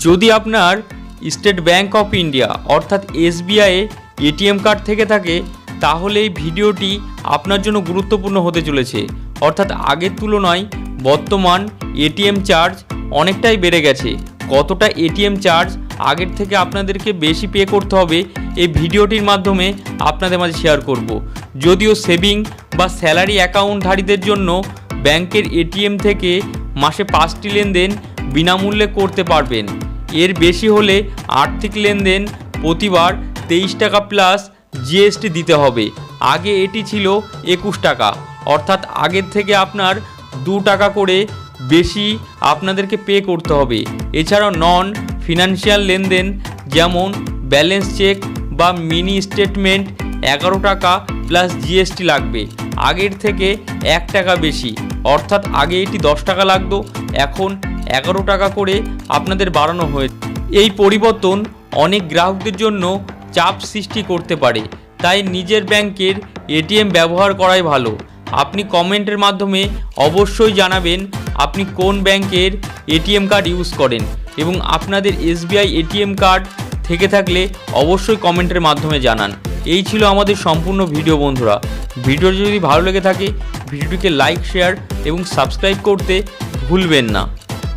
যদি আপনার state bank of India অর্থাৎ SBI এটিএম কার্ড থেকে থাকে তাহলে এই ভিডিওটি আপনার জন্য গুরুত্বপূর্ণ হতে চলেছে। অর্থাৎ আগের তুলনায় বর্তমান এটিএম চার্জ অনেকটাই বেড়ে গেছে। কতটা এটিএম চার্জ আগের থেকে আপনাদেরকে বেশি পে করতে হবে এই ভিডিওটির মাধ্যমে আপনাদের মাঝে শেয়ার করব। যদিও সেভিং বা স্যালারি অ্যাকাউন্টধারীদের জন্য ব্যাংকের এটিএম থেকে মাসে 5টি লেনদেন বিনামূল্যে করতে পারবেন। এর বেশি হলে আর্থিক লেনদেন প্রতিবার 23 টাকা প্লাস জিএসটি দিতে হবে। আগে এটি ছিল 21 টাকা, অর্থাৎ আগের থেকে আপনার 2 টাকা করে বেশি আপনাদেরকে পে করতে হবে। এছাড়াও নন ফিনান্সিয়াল লেনদেন যেমন ব্যালেন্স চেক বা মিনি স্টেটমেন্ট 11 টাকা প্লাস জিএসটি লাগবে। আগের থেকে 1 টাকা বেশি, অর্থাৎ আগে এটি 10 টাকা লাগতো, এখন 11 টাকা করে আপনাদের বাড়ানো হয়েছে। এই পরিবর্তন অনেক গ্রাহকদের জন্য চাপ সৃষ্টি করতে পারে, তাই নিজের ব্যাংকের এটিএম ব্যবহার করাই ভালো। আপনি কমেন্টের মাধ্যমে অবশ্যই জানাবেন আপনি কোন ব্যাংকের এটিএম কার্ড ইউজ করেন এবং আপনাদের SBI এটিএম কার্ড থেকে থাকলে অবশ্যই কমেন্টের মাধ্যমে জানান। এই ছিল আমাদের সম্পূর্ণ ভিডিও বন্ধুরা। ভিডিওটি যদি ভালো লেগে থাকে ভিডিওটিকে লাইক, শেয়ার এবং সাবস্ক্রাইব করতে ভুলবেন না।